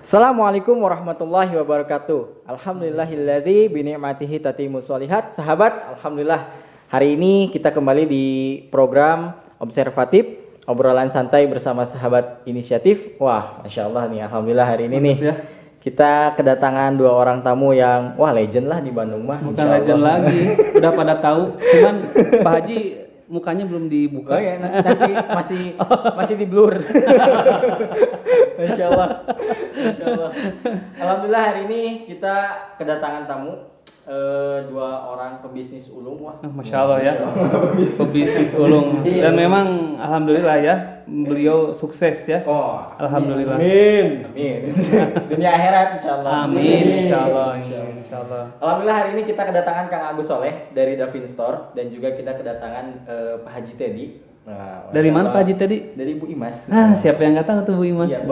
Assalamualaikum warahmatullahi wabarakatuh. Alhamdulillahilladzi bini'matihi tatimmu sholihat. Sahabat, alhamdulillah hari ini kita kembali di program Observatif, obrolan santai bersama sahabat inisiatif. Wah, Masya Allah nih, alhamdulillah hari ini nih kita kedatangan dua orang tamu yang wah legend lah di Bandung mah. Bukan legend lagi, udah pada tahu. Cuman Pak Haji mukanya belum dibuka. Oh ya, nanti masih di blur. Masya Allah. Masya Allah. Alhamdulillah hari ini kita kedatangan tamu dua orang pebisnis ulung. Wah, Masya Allah ya, pebisnis ulung. Dan memang alhamdulillah ya, beliau sukses ya. Oh, alhamdulillah. Amin. Amin. Dunia akhirat insyaallah. Amin insyaallah. Insyaallah. Alhamdulillah hari ini kita kedatangan Kang Agus Soleh dari Davin Store dan juga kita kedatangan Pak Haji Teddy. Nah, dari mana Pak Haji Teddy? Dari Bu Imas. Siapa yang nggak tahu tuh Bu Imas? Iya,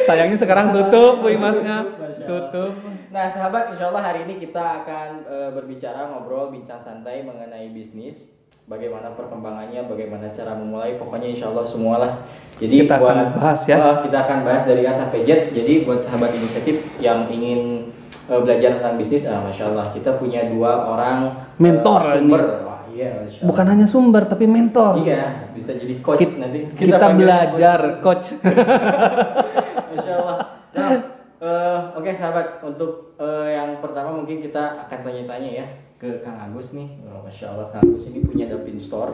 sayangnya sekarang tutup Bu Imasnya. Tutup. Nah sahabat, insya Allah hari ini kita akan berbicara, ngobrol, bincang santai mengenai bisnis. Bagaimana perkembangannya, bagaimana cara memulai, pokoknya insya Allah semualah. Jadi kita akan bahas ya. Kita akan bahas dari A sampai Z. Jadi buat sahabat inisiatif yang ingin belajar tentang bisnis, Masya Allah kita punya dua orang mentor sumber. ini. Wah, iya, bukan hanya sumber tapi mentor. Iya, bisa jadi coach nanti. Kita belajar coach. Insya Allah. Nah, oke sahabat, untuk yang pertama mungkin kita akan tanya-tanya ya ke Kang Agus nih. Masya Allah, Kang Agus ini punya Davin Store.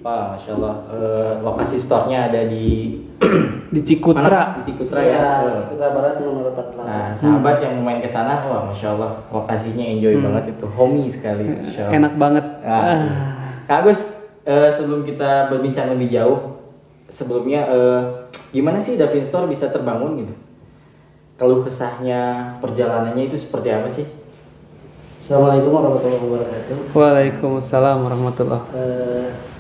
Wah, Masya Allah, lokasi store-nya ada di Cikutra. Di Cikutra ya. Cikutra Barat nomor 48. Nah, sahabat yang mau main ke sana, wah Masya Allah, lokasinya enjoy banget itu, homey sekali. Masya Allah. Enak banget. Kang Agus, sebelum kita berbincang lebih jauh, sebelumnya gimana sih Davin Store bisa terbangun gitu? Kalau kesahnya, perjalanannya itu seperti apa sih? Assalamualaikum warahmatullahi wabarakatuh. Waalaikumsalam warahmatullahi.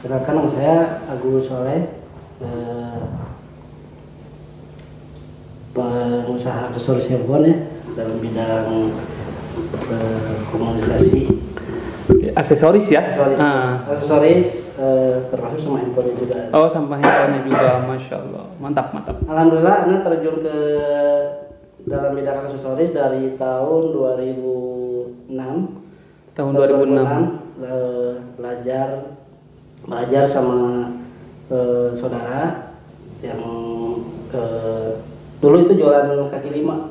Kenalkan nama saya Agus Soleh, pengusaha aksesoris handphone ya dalam bidang komunikasi. Aksesoris ya? Aksesoris termasuk sama handphone juga. Oh, sampah handphone juga, Masya Allah. Mantap, mantap. Alhamdulillah, Anda terjun ke dalam bidang aksesoris dari tahun 2006. Tahun 2006. Belajar sama saudara yang dulu itu jualan kaki lima.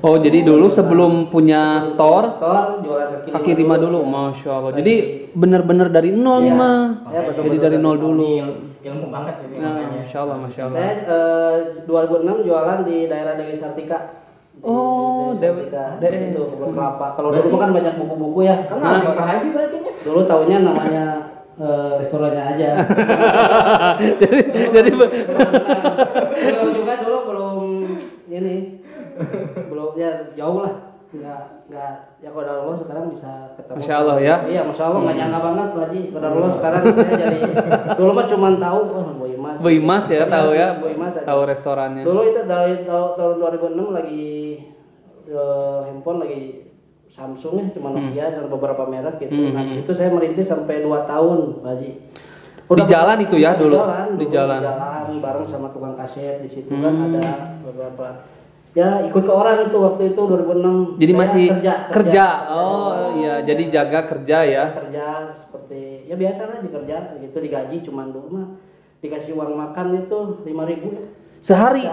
Oh, jadi dulu sebelum punya store jualan kaki lima dulu, Masya Allah. Jadi benar-benar dari nol nih mah. Jadi dari nol dulu. Ilmu banget ini. Masya Allah, Masya Allah. Saya 2006 jualan di daerah Dewi Sartika. Oh, Dewi Sartika. Itu kebun kelapa. Kalau dulu kan banyak buku-buku ya. Kenapa Pak Haji berarti? Dulu taunya namanya restorannya aja. jadi belum juga dulu belum ini belum ya jauh lah nggak ya kalau Allah sekarang bisa ketemu. Masya Allah ya. Iya Masya Allah nggak nyangka banget Pak Haji. Allah sekarang saya jadi dulu mah cuma tahu Bu Imas. Bu Imas ya tahu ya. Bu Imas tahu restorannya. Dulu itu dari tahun 2006 lagi handphone lagi Samsung ya, cuma Nokia dan beberapa merek gitu. Nah, di situ saya merintis sampai 2 tahun, Pak Haji. Di jalan itu ya dulu. Di jalan bareng sama tukang kaset di situ kan ada beberapa. Ya, ikut ke orang itu waktu itu 2006. Jadi saya masih kerja. Oh iya, jadi jaga kerja ya. Kerja seperti ya biasa lah dikerja gitu, digaji cuman dulu mah dikasih uang makan itu 5.000 ya. Sehari.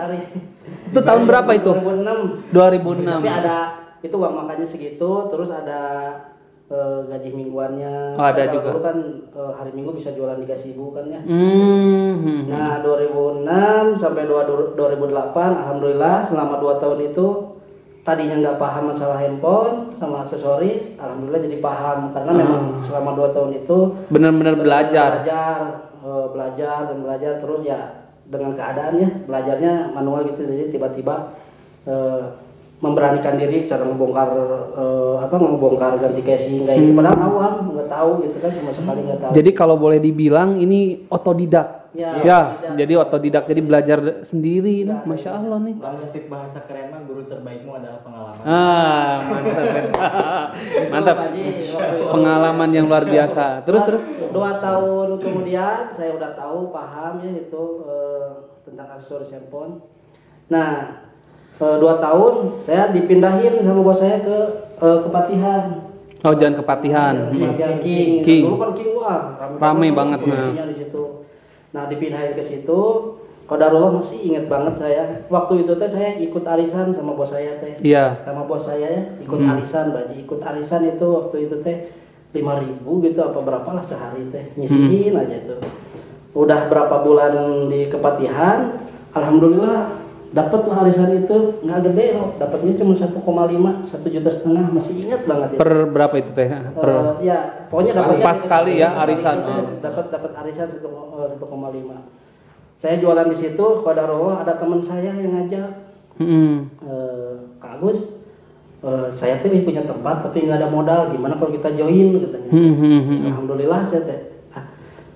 Itu tahun berapa itu? 2006. Tapi ada itu uang makannya segitu, terus ada gaji mingguannya. Oh, ada juga. Dulu kan hari Minggu bisa jualan 3.000 kan ya. Nah 2006 sampai 2008 alhamdulillah selama 2 tahun itu tadinya nggak paham masalah handphone sama aksesoris, alhamdulillah jadi paham karena memang selama 2 tahun itu benar-benar belajar dan belajar terus ya dengan keadaannya belajarnya manual gitu, jadi tiba-tiba memberanikan diri cara ngebongkar ganti casing kayak gitu, padahal awam nggak tahu gitu kan, sama sekali nggak tahu. Jadi kalau boleh dibilang ini otodidak. Ya, jadi otodidak, jadi belajar sendiri nih, Masya Allah nih. Kalau cek bahasa keren mah guru terbaikmu adalah pengalaman. Mantap. Pengalaman yang luar biasa. Terus 2 tahun kemudian saya udah tahu paham ya itu tentang aksesoris handphone. Nah 2 tahun saya dipindahin sama bos saya ke Kepatihan. Oh, Jalan Kepatihan. Kepatihan King. King. Dulu kan King wah Rame banget, nah. Di situ. Nah dipindahin ke situ. Qadarullah masih inget banget saya. Waktu itu teh saya ikut arisan sama bos saya teh. Iya. Sama bos saya ya, ikut arisan, Baji. Ikut arisan itu waktu itu teh 5.000 gitu apa berapa lah sehari teh. Nyisihin aja tuh. Udah berapa bulan di Kepatihan, alhamdulillah dapatlah arisan itu nggak gede loh, dapatnya cuma 1,5, 1,5 juta masih ingat banget ya. Per berapa itu teh? Ya pokoknya dapatnya pas sekali ya arisan. Dapat arisan 1,5. Saya jualan di situ, qadarullah ada teman saya yang ngajak, Kak Agus, saya tuh punya tempat tapi nggak ada modal, gimana kalau kita join katanya. Alhamdulillah saya teh.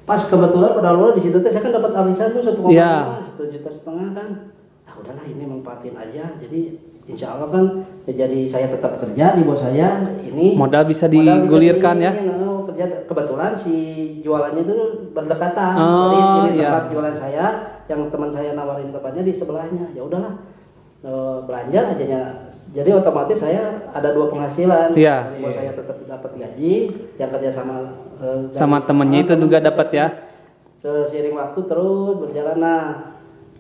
Pas kebetulan qadarullah di situ teh saya kan dapat arisan tuh 1,5, 1,5 juta kan. Udahlah ini manfaatin aja, jadi insya Allah kan jadi saya tetap kerja di bos saya ini modal bisa digulirkan ya. Kerja kebetulan si jualannya itu berdekatan, jadi tempat jualan saya yang teman saya nawarin tempatnya di sebelahnya, ya udahlah belanja aja ya. Jadi otomatis saya ada 2 penghasilan, bos saya tetap dapat gaji, yang kerja sama temennya itu juga dapat ya. Seiring waktu terus berjalan, nah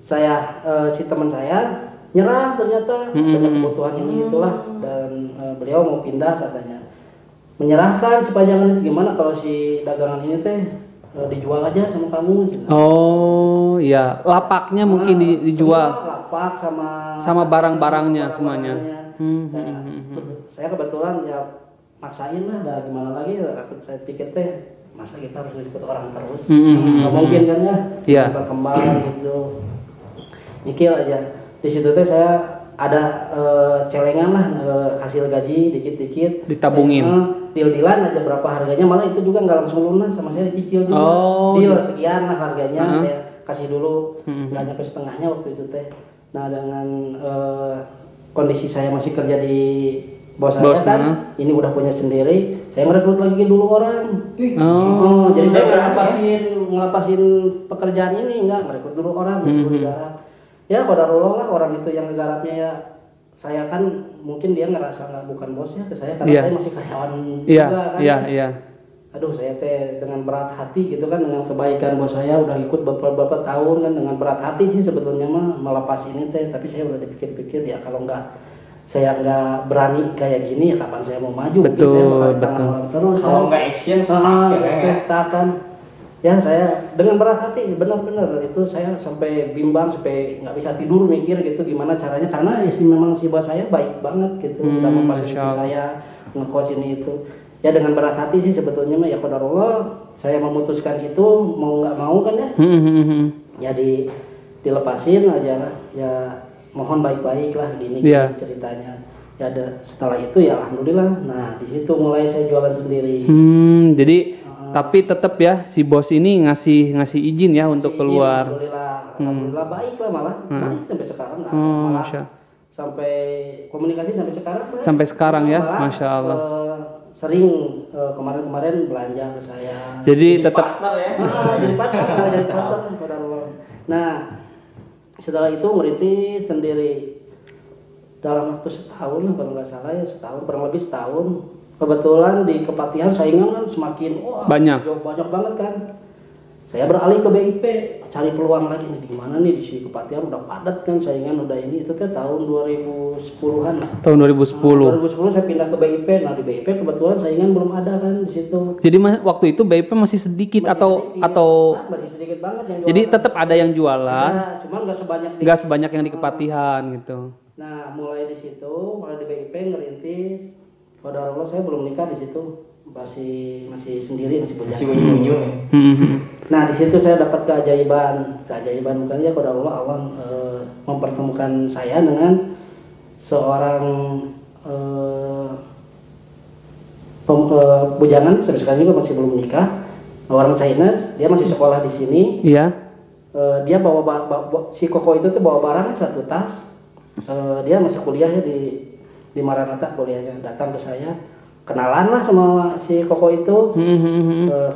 saya si teman saya nyerah ternyata banyak kebutuhan ini itulah, dan beliau mau pindah katanya, menyerahkan si pajangan itu, gimana kalau si dagangan ini teh dijual aja sama kamu gitu. Oh iya, lapaknya mungkin dijual, lapak sama barang-barangnya semuanya. Saya kebetulan ya maksain lah, dah gimana lagi, saya pikir teh masa kita harus ikut orang terus, nggak mungkin kan ya, berkembang gitu. Mikir aja di situ teh saya ada celengan lah, hasil gaji dikit-dikit ditabungin, deal-dealan aja berapa harganya, malah itu juga nggak langsung lunas, sama saya dicicil dulu, deal sekian lah harganya, saya kasih dulu, nggak nyampe setengahnya waktu itu teh. Nah dengan kondisi saya masih kerja di bos saya kan, ini udah punya sendiri, saya merekrut lagi dulu orang. Jadi saya ngelapasin pekerjaan ini, nggak merekrut dulu orang, garap. Ya qadarullah lah, orang itu yang garapnya ya, saya kan mungkin dia ngerasa bukan bosnya ke saya karena saya masih karyawan juga kan. Aduh saya teh dengan berat hati gitu kan, dengan kebaikan bos saya udah ikut beberapa tahun kan, dengan berat hati sih sebetulnya mah melepas ini teh, tapi saya udah dipikir-pikir ya kalau saya nggak berani kayak gini ya kapan saya mau maju. Betul, saya bakal tangan orang terus. Kalau nggak action stuck kan. Ya saya dengan berat hati benar-benar itu saya sampai bimbang, sampai nggak bisa tidur mikir gitu gimana caranya, karena memang si bos saya baik banget gitu, udah memfasilitasi saya ngekos ini itu. Ya dengan berat hati sih sebetulnya mah ya qadarullah saya memutuskan itu, mau nggak mau kan ya. Ya dilepasin aja lah. Ya mohon baik-baik lah gini ceritanya. Ya setelah itu ya alhamdulillah. Nah di situ mulai saya jualan sendiri. Jadi tapi tetap ya si bos ini ngasih izin ya untuk keluar. Alhamdulillah baik lah, malah baik sampai sekarang, malah sampai komunikasi sampai sekarang. Sampai sekarang ya, masya Allah. Sering kemarin belanja ke saya. Jadi tetap partner ya. Jadi partner. Nah setelah itu merintis sendiri dalam waktu setahun lah kalau nggak salah ya, kurang lebih setahun. Kebetulan di Kepatihan saingan kan semakin banyak banget kan. Saya beralih ke BIP, cari peluang lagi nih, di mana nih di Kepatihan udah padat kan saingan, udah ini itu kan tahun 2010-an. Tahun 2010. 2010 saya pindah ke BIP. Nah di BIP kebetulan saingan belum ada kan di situ. Jadi waktu itu BIP masih sedikit atau masih sedikit banget yang jualan. Jadi tetap ada yang jualan. Ya, cuman nggak sebanyak yang di Kepatihan gitu. Nah mulai di situ, mulai di BIP ngerintis. Qadarullah saya belum nikah di situ, masih sendiri, masih bunyi-bunyi. Nah di situ saya dapat keajaiban bukan ya, qadarullah Allah mempertemukan saya dengan seorang bujangan, sampai sekarang juga masih belum nikah, orang Chinese, dia masih sekolah di sini. Iya. Dia bawa si Koko itu tuh bawa barang 1 tas. Dia masih kuliahnya di Maranatha kuliahnya, datang ke saya, kenalan lah sama si Koko itu,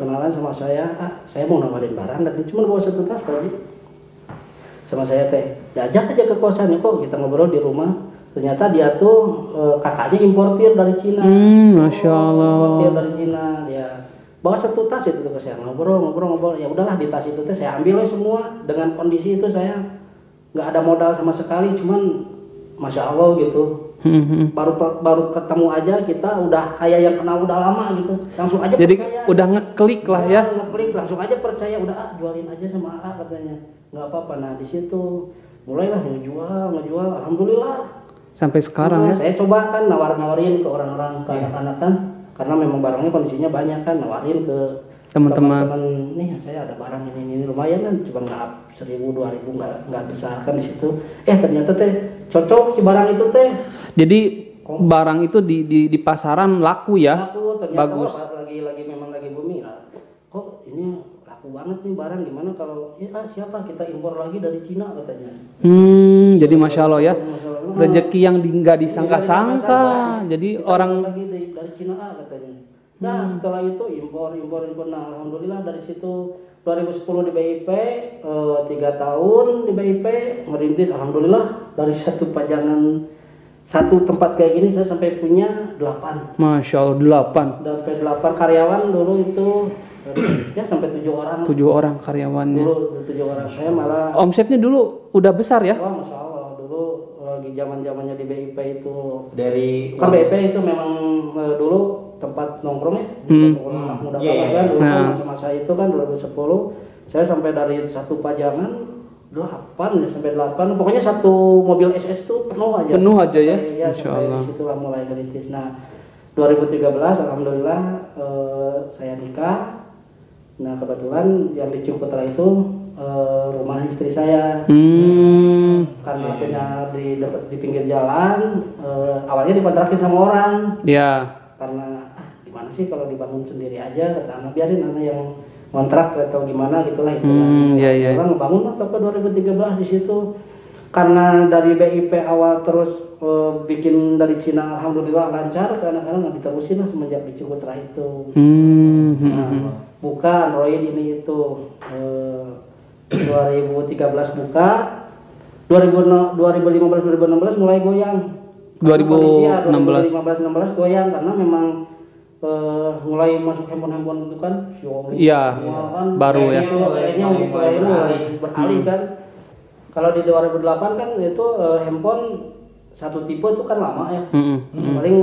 kenalan sama saya, saya mau nawarin barang, dan cuma bawa 1 tas kali. sama saya teh, diajak aja ke kosannya kok kita ngobrol di rumah. Ternyata dia tuh kakaknya importir dari Cina. Masya Allah. Importir dari Cina, dia bawa satu tas itu ke saya ngobrol. Ya udahlah di tas itu teh saya ambil semua dengan kondisi itu saya nggak ada modal sama sekali, cuman masya Allah gitu. Baru ketemu aja kita udah kayak yang kenal udah lama gitu, langsung aja jadi percaya. udah ngeklik lah ya. Ngeklik langsung aja percaya, udah jualin aja sama katanya, nggak apa-apa. Nah di situ mulailah ngejual, alhamdulillah. Sampai sekarang ya. Saya coba kan nawarin ke orang-orang, ke anak-anak kan, karena memang barangnya kondisinya banyak kan, nawarin ke teman-teman. Nih saya ada barang ini lumayan kan, cuma nggak 1.000-2.000 nggak besar kan di situ. Ternyata teh cocok si barang itu teh. Jadi barang itu di pasaran laku ya. Laku, ternyata bagus. Lagi memang lagi booming. Kok ini laku banget nih barang, gimana kalau siapa kita impor lagi dari Cina katanya. Jadi masya Allah ya. Rezeki yang nggak disangka-sangka. Jadi kita orang lagi dari Cina katanya. Nah setelah itu impor. Nah alhamdulillah dari situ 2010 di BIP, 3 tahun di BIP merintis, alhamdulillah dari satu pajangan satu tempat kayak gini saya sampai punya 8. Masya Allah 8. Sampai 8 karyawan dulu itu ya sampai 7 orang. 7 orang karyawannya. Dulu 7 orang, saya malah. Omsetnya dulu udah besar ya? Wah masya Allah dulu lagi zaman-zamannya di BIP itu. Dari Kan BIP itu memang dulu tempat nongkrong ya, nongkrong anak muda banget kan dulu masa-masa itu kan 2010 saya sampai dari satu pajangan 8 ya sampai 8, pokoknya satu mobil SS itu penuh aja ya. Masya Allah. Disitulah mulai merintis. Nah 2013 alhamdulillah saya nikah. Nah kebetulan yang di Ciputra itu rumah istri saya. Karena punya di pinggir jalan, awalnya dikontrakin sama orang. Iya. Karena gimana sih kalau dibangun sendiri aja, kata anak biarin anak yang kontrak atau gimana gitulah itu. Orang ngebangun atau ke 2013 di situ. Karena dari BIP awal terus bikin dari Cina alhamdulillah lancar, kadang-kadang nggak diterusin lah semenjak di Ciputra itu. Buka Android ini itu 2013 buka, 2015-2016 mulai goyang. 2016 goyang karena memang mulai masuk handphone itu kan Xiaomi. Iya. Kan, baru ya. Kayaknya mulai beralih kan. Kalau di 2008 kan itu handphone satu tipe itu kan lama ya. Paling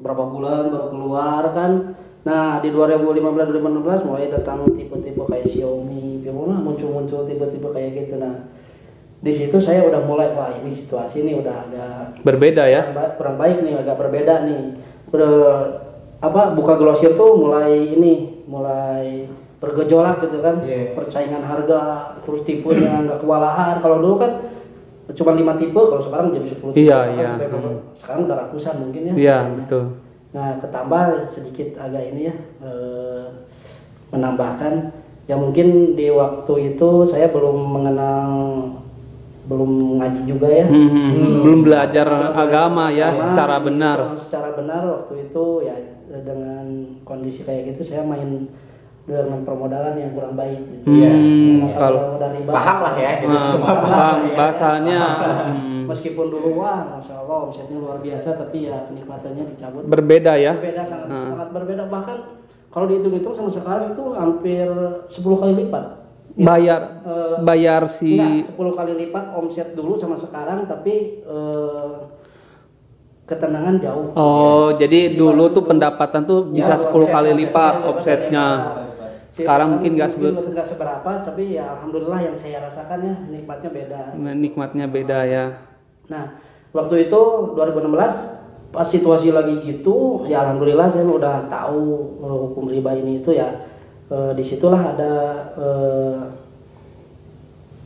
berapa bulan baru keluar kan. Nah di 2015-2016 mulai datang tipe-tipe kayak Xiaomi, gimana muncul tipe-tipe kayak gitu. Nah di situ saya udah mulai, wah ini situasi nih udah agak berbeda ya, kurang baik nih, agak berbeda nih. Udah buka grosir tuh mulai bergejolak gitu kan. Persaingan harga, terus tipenya nggak kewalahan. Kalau dulu kan cuma 5 tipe, kalau sekarang jadi 10 tipe. Iya. Sekarang udah ratusan mungkin ya. Iya betul. Nah ketambah sedikit agak ini ya, menambahkan ya mungkin di waktu itu saya belum ngaji juga ya. Belum belajar agama ya secara benar. Secara benar waktu itu ya dengan kondisi kayak gitu saya main dengan permodalan yang kurang baik gitu. Kalau dari paham lah ya gitu semua paham bahasanya. Meskipun dulu masya Allah omsetnya luar biasa, tapi ya kenikmatannya dicabut. Berbeda ya. Berbeda sangat berbeda, bahkan kalau dihitung-hitung sama sekarang itu hampir 10 kali lipat. Bayar si 10 kali lipat omset dulu sama sekarang, tapi ketenangan jauh. Jadi dulu tuh pendapatan tuh bisa 10 kali lipat omsetnya. Sekarang mungkin nggak seberapa, tapi ya alhamdulillah yang saya rasakan ya nikmatnya beda. Nikmatnya beda ya. Nah waktu itu 2016 pas situasi lagi gitu, ya alhamdulillah saya udah tahu hukum riba ini itu ya. Disitulah ada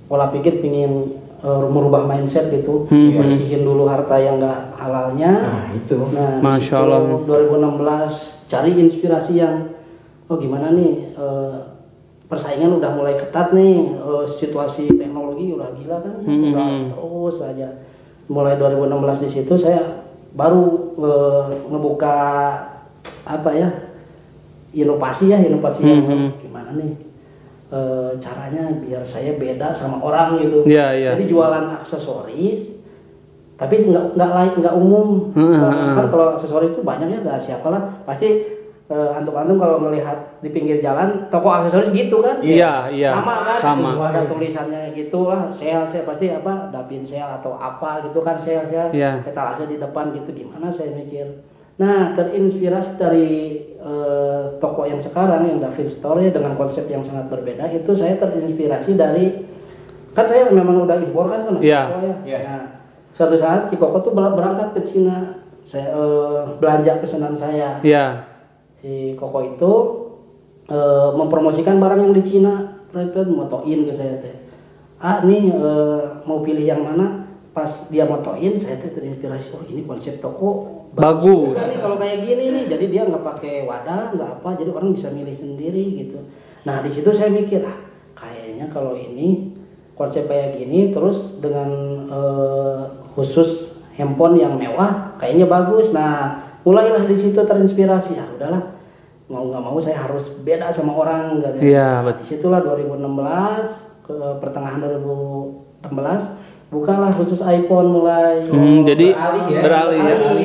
pola pikir pingin merubah mindset gitu, bersihin dulu harta yang nggak halalnya. Nah Masya Allah. 2016 cari inspirasi yang gimana nih, persaingan udah mulai ketat nih, situasi teknologi udah gila kan, udah terus aja. Mulai 2016 di situ saya baru ngebuka inovasi yang gimana nih caranya biar saya beda sama orang gitu. Jadi jualan aksesoris, tapi nggak umum. Kan kalau aksesoris itu banyaknya ada siapa lah, pasti antum-antum kalau melihat di pinggir jalan toko aksesoris gitu kan? Iya. Sama kan? Sama. Ada tulisannya gitu lah, sale pasti apa, Dapin sale atau apa gitu kan, sale. Etalase di depan gitu, gimana saya mikir. Nah, terinspirasi dari toko yang sekarang yang Davin Store dengan konsep yang sangat berbeda, itu saya terinspirasi dari, kan saya memang udah impor kan sama Koko ya. Nah, suatu saat si Koko tuh berangkat ke Cina, saya belanja pesanan saya. Si Koko itu mempromosikan barang yang di Cina, motoin ke saya teh. Nih mau pilih yang mana? Pas dia motoin, saya terinspirasi, oh ini konsep toko bagus. Nih kalau kayak gini nih, jadi dia nggak pakai wadah, nggak apa, jadi orang bisa milih sendiri gitu. Nah di situ saya mikir, kayaknya kalau ini konsep kayak gini, terus dengan khusus handphone yang mewah, kayaknya bagus. Nah mulailah di situ terinspirasi, udahlah, mau nggak mau saya harus beda sama orang. Di situlah 2016 ke pertengahan 2016. Bukalah khusus iPhone mulai. Jadi beralih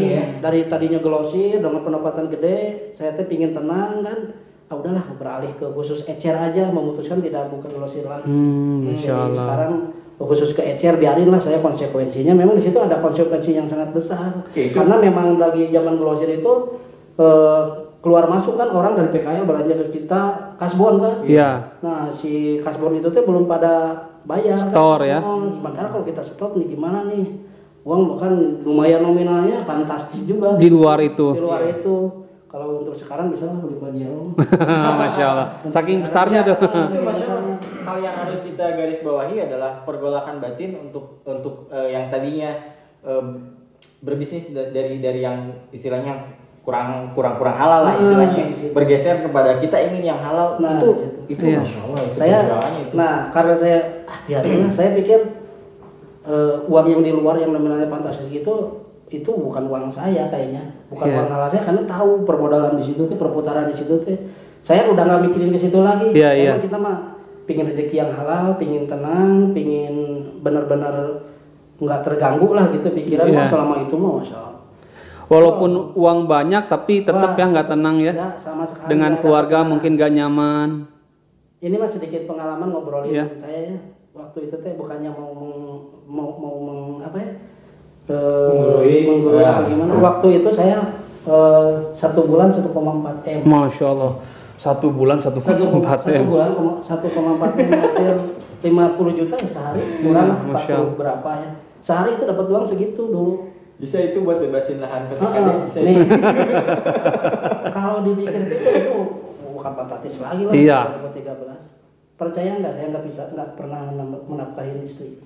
ya. Dari tadinya glossy dengan pendapatan gede, saya pingin tenang kan. Udahlah beralih ke khusus ecer aja, memutuskan tidak buka glossy lagi. Masya Allah. Sekarang khusus ke ecer, biarinlah saya konsekuensinya. Memang di situ ada konsekuensi yang sangat besar. Karena memang lagi zaman glossy itu keluar masuk kan, orang dari PKL belanja ke kita kasbon kan. Nah si kasbon itu belum pada bayar store kan? Sementara kalau kita stop nih gimana nih, uang bahkan lumayan nominalnya fantastis juga di luar itu. Kalau untuk sekarang bisa lah beli Pajero. Masya Allah, saking besarnya tuh. Itu hal yang harus kita garis bawahi adalah pergolakan batin untuk yang tadinya berbisnis dari yang istilahnya kurang halal lah istilahnya, bergeser kepada kita ingin yang halal. Itu Masya Allah, karena saya pikir uang yang di luar yang nominalnya fantastis gitu, itu bukan uang saya kayaknya, bukan uang halal saya, karena tahu permodalan di situ perputaran di situ saya udah nggak mikirin ke situ lagi. Kita mah pingin rezeki yang halal, pingin tenang, pingin benar-benar nggak terganggu lah gitu pikiran. Selama itu mah Masya Allah. Walaupun uang banyak tapi tetap nggak tenang ya. Sama sekali. Dengan keluarga mungkin nggak nyaman. Ini mah sedikit pengalaman ngobrolin saya ya. Waktu itu bukannya mau apa ya? Menggurui apa gimana? Waktu itu saya 1 bulan 1,4 M. Masya Allah. 1 bulan 1,4 M. 1 bulan 1,4 M, hampir 50 juta sehari. Kurang 40 berapa ya? Sehari itu dapat uang segitu dulu. Bisa itu buat bebasin lahan ketika bisa nih. Kalau dipikir-pikir itu bukan fantastis lagi lah. 2013. Percaya nggak, saya nggak pernah menafkahi istri.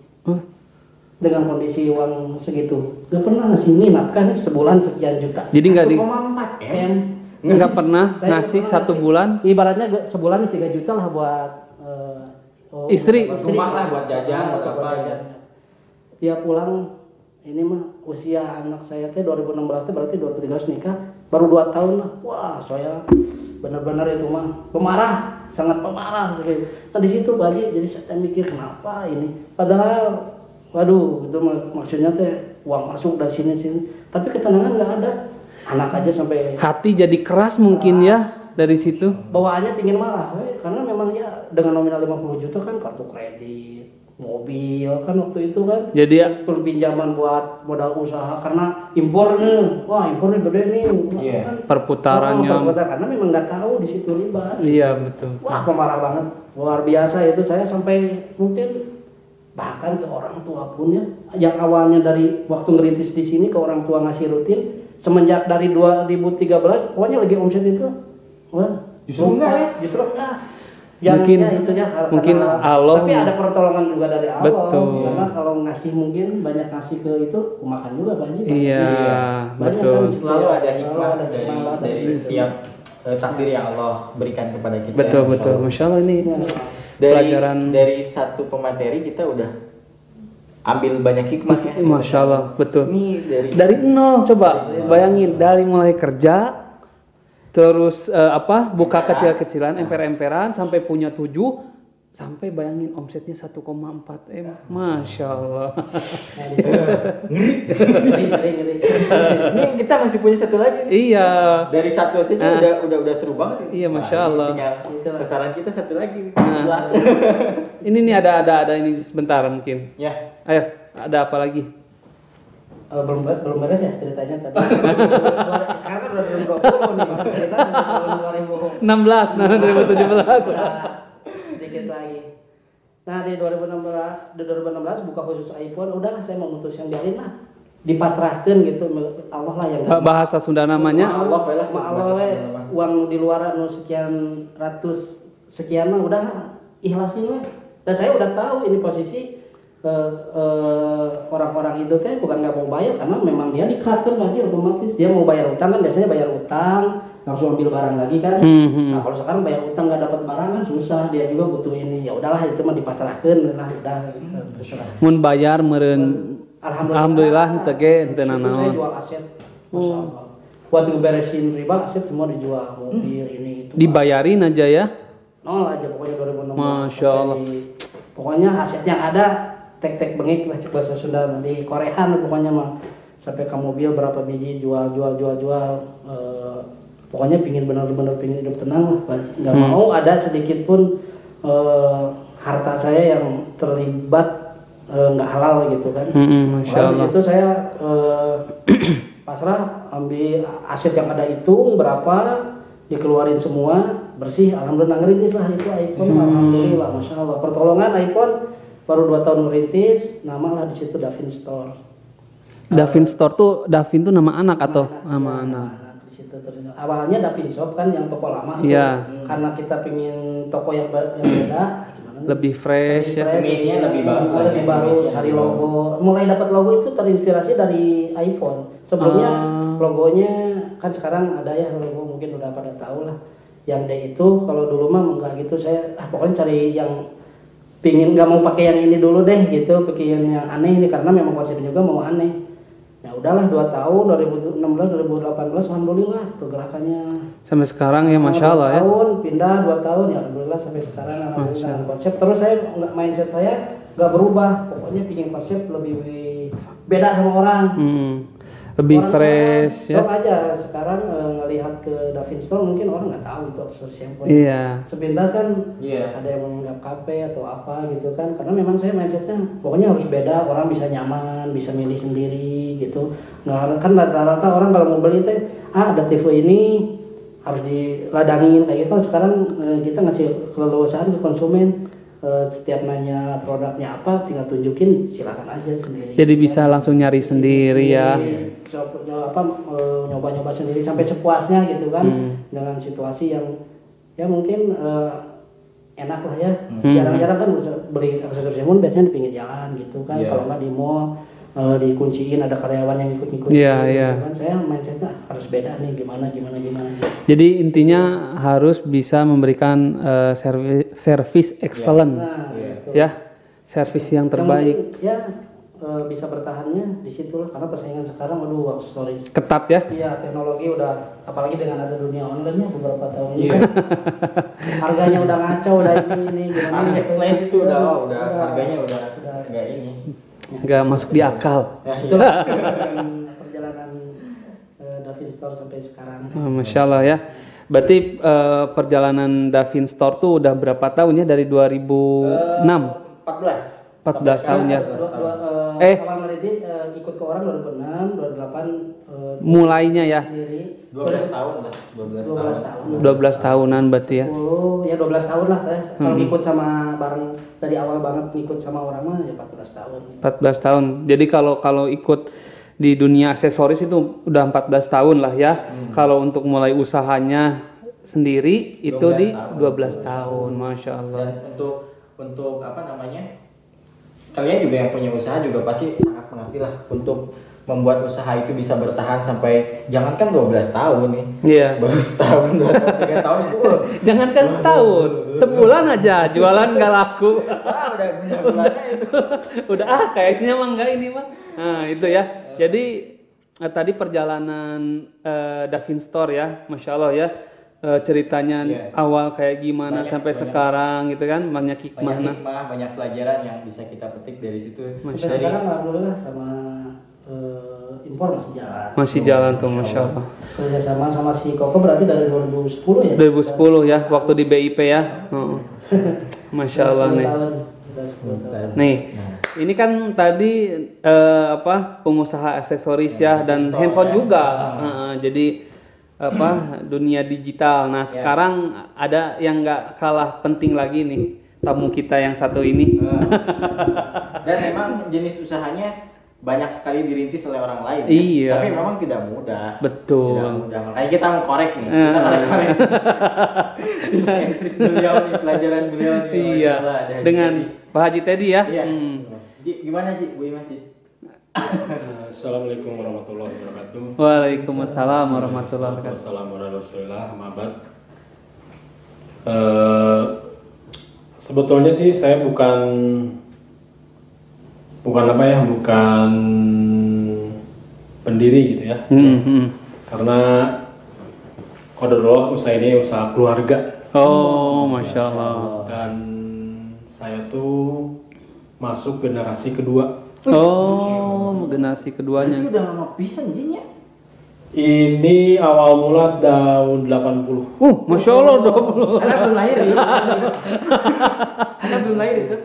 Dengan kondisi uang segitu, nggak pernah ngasih nafkah nih sebulan sekian juta. Jadi nggak 1,4 M. Nggak pernah ngasih 1 bulan. Ibaratnya sebulan 3 juta lah buat istri. Rumah lah buat jajan, buat apa. Tiap pulang. Ini mah usia anak saya 2016 berarti 2013 nikah, baru 2 tahun lah. Wah, saya benar-benar itu mah pemarah, sangat pemarah sekali. Nah di situ bagi, jadi saya mikir kenapa ini. Padahal, waduh, itu maksudnya uang masuk dari sini, tapi ketenangan nggak ada. Anak aja sampai hati jadi keras mungkin ya dari situ. Bawaannya pingin marah, karena memang ya dengan nominal 50 juta kan kartu kredit, mobil kan waktu itu kan, jadi perlu pinjaman buat modal usaha karena impornya, impornya gede nih, kan, perputarannya, karena memang nggak tahu di situ riba. Iya betul. Wah pemarah banget, luar biasa itu saya sampai mungkin bahkan ke orang tua pun ya, yang awalnya dari waktu ngerintis di sini ke orang tua ngasih rutin, semenjak dari 2013 pokoknya lagi omset itu, justru enggak. Mungkin Allah. Tapi ada pertolongan juga dari Allah. Betul. Karena kalau ngasih mungkin banyak ngasih ke itu, makan juga banyak. Iya, betul. Kan, selalu ada hikmah dari setiap takdir yang Allah berikan kepada kita. Betul. Masya Allah ini pelajaran dari satu pemateri kita udah ambil banyak hikmah ya. Masya Allah, betul. Ini dari nol, coba bayangin dari mulai kerja. Terus buka kecil-kecilan, emper-emperan sampai punya 7, sampai bayangin omsetnya 1,4 M. Masya Allah. Ngeri. Ini kita masih punya satu lagi nih. Iya. Dari satu saja udah seru banget ini. Iya, Masya Allah. Tinggal sasaran kita satu lagi nih, sebelah. Ini nih ada ini sebentar mungkin. Ya. Ayo, ada apa lagi? Belum beres ya ceritanya tadi. Sekarang kan udah 2020 nih, cerita sampai tahun 2017. Sedikit lagi. Nah di 2016 buka khusus iPhone, udah saya memutuskan biarin lah, dipasrahkan gitu, Allah lah yang. Bahasa Sunda namanya. Allah uang di luar sekian ratus sekian mah udah lah, ikhlasin we. Dan saya udah tahu ini posisi orang-orang itu teh bukan nggak mau bayar karena memang dia di-cut kan pasti otomatis dia mau bayar utang kan, biasanya bayar utang langsung ambil barang lagi kan. Nah kalau sekarang bayar utang nggak dapat barang kan susah, dia juga butuh ini, ya udahlah itu mah dipasrahkan lah, udah terserah. Mun bayar meureun alhamdulillah teu ge teu Saya nanaon. jual aset, Masya Allah. Buat ngeberesin riba aset semua dijual, mobil ini itu. Dibayarin aja ya. Nol aja pokoknya 2016. Masya Allah. Pokoknya aset yang ada tek bengik lah bahasa Sunda di Korean pokoknya mah, sampai ke mobil berapa biji jual. Pokoknya benar-benar pingin hidup tenang lah, nggak mau ada sedikit pun harta saya yang terlibat nggak halal gitu kan. Masya Di Allah. situ saya pasrah, ambil aset yang ada hitung berapa, dikeluarin semua bersih, alhamdulillah ngerintis lah itu iPhone. Alhamdulillah, Masya Allah, pertolongan iPhone. Baru 2 tahun merintis, nama lah di situ Davin Store. Davin Store tuh, Davin tuh nama anak atau nama anak? Di situ awalnya Davin Shop kan yang toko lama. Iya. Karena kita pingin toko yang beda, gimana? Lebih fresh ya. Image-nya lebih baru. Cari logo. Mulai dapat logo itu terinspirasi dari iPhone. Sebelumnya logonya kan sekarang ada ya logo, mungkin udah pada tahu lah. Yang D itu kalau dulu mah enggak gitu, saya pokoknya cari yang pingin nggak mau pakai yang ini dulu deh gitu, bikin yang aneh ini karena memang konsepnya juga mau aneh. Ya udahlah 2 tahun 2016 2018 alhamdulillah pergerakannya Sampai sekarang ya Masya Allah ya. 2 tahun pindah 2 tahun ya alhamdulillah sampai sekarang alhamdulillah konsep terus. Saya mindset saya nggak berubah, pokoknya bikin konsep lebih beda sama orang. Lebih Orang fresh ya. Sok aja sekarang ngelihat ke Davin Store mungkin orang nggak tahu itu aksesoris handphone. Iya. Sepintas kan Iya. ada yang menganggap kafe atau apa gitu kan, karena memang saya mindsetnya pokoknya harus beda, orang bisa nyaman, bisa milih sendiri gitu. Nggak kan rata-rata orang kalau mau beli teh ada TV ini harus diladangin kayak gitu. Sekarang kita ngasih keleluasaan ke konsumen, setiap nanya produknya apa tinggal tunjukin, silakan aja sendiri. Jadi bisa langsung nyari sendiri ya. Nyoba-nyoba sendiri sampai sepuasnya gitu kan, dengan situasi yang ya mungkin enak lah ya. Jarang-jarang kan beli aksesoris handphone biasanya di pinggir jalan gitu kan. Kalau nggak di mall dikunciin, ada karyawan yang ikut-ikut. Iya. Kan saya mindsetnya harus beda nih, gimana. Jadi intinya harus bisa memberikan service excellent. Gitu. Ya, service yang terbaik. Bisa bertahannya di situ lah, karena persaingan sekarang aduh aksesoris Ketat ya. iya, teknologi udah, apalagi dengan ada dunia online-nya beberapa tahun ini kan. Harganya udah ngaco, udah ini gimana Marketplace itu udah harganya udah enggak ini. Nggak masuk di akal. itulah perjalanan Davin Store sampai sekarang. Masya Allah ya. Berarti perjalanan Davin Store tuh udah berapa tahun ya, dari 2006? 14 tahun ya. Awal merintis ikut ke orang 2006, 2008 mulainya ya. sendiri. 12 tahun lah, 12 tahun. 12 tahunan berarti ya. 10 ya 12 tahun lah ya. Kalau ngikut sama bareng dari awal banget ngikut sama orang mah ya 14 tahun. 14 tahun. Jadi kalau ikut di dunia aksesoris itu udah 14 tahun lah ya. Kalau untuk mulai usahanya sendiri itu 12 di tahun. 12 tahun. Masya Allah. Dan untuk apa namanya? Kalian juga yang punya usaha juga pasti sangat mengerti lah untuk membuat usaha itu bisa bertahan sampai jangankan 12 tahun nih. Iya. Baru setahun, 2 tahun, 3 tahun. Jangankan setahun, sebulan aja jualan nggak laku. Udah bulan-bulannya itu. Udah kayaknya mah enggak ini mah. Nah, itu ya. Jadi tadi perjalanan Davin Store ya, Masya Allah ya. ceritanya awal kayak gimana sampai sekarang gitu kan, banyak banyak hikmahnya. hikmah, banyak pelajaran yang bisa kita petik dari situ. Sampai sekarang alhamdulillah sama impor masih jalan tuh, masya Allah. Kerjasama sama si Koko berarti dari 2010 ya? 2010 ya, waktu di BIP ya. Masya Allah nih. Nih, ini kan tadi pengusaha aksesoris ya dan handphone juga. Jadi dunia digital. Nah, sekarang ada yang nggak kalah penting lagi nih, tamu kita yang satu ini. Dan memang jenis usahanya banyak sekali dirintis oleh orang lain. Iya. Tapi memang tidak mudah. Betul. Tidak mudah. Makanya kita mau korek nih. Kita korek-korek. Tips and trick beliau nih, pelajaran beliau nih. Iya. Dengan Pak Haji Teddy ya. Iya. Ji, gimana Ji? Bu Imas Ji? Assalamualaikum warahmatullahi wabarakatuh. Waalaikumsalam warahmatullahi wabarakatuh. Wassalamualaikum warahmatullahi Sebetulnya sih saya bukan pendiri gitu ya. Karena qadarullah usaha ini usaha keluarga. Oh, masya Allah. Dan saya tuh masuk generasi kedua. Oh, generasi keduanya. Berarti udah lama pisan Ji nya. Ini awal mula tahun 80. Masya Allah 20. Anak belum lahir ya. Anak belum lahir itu.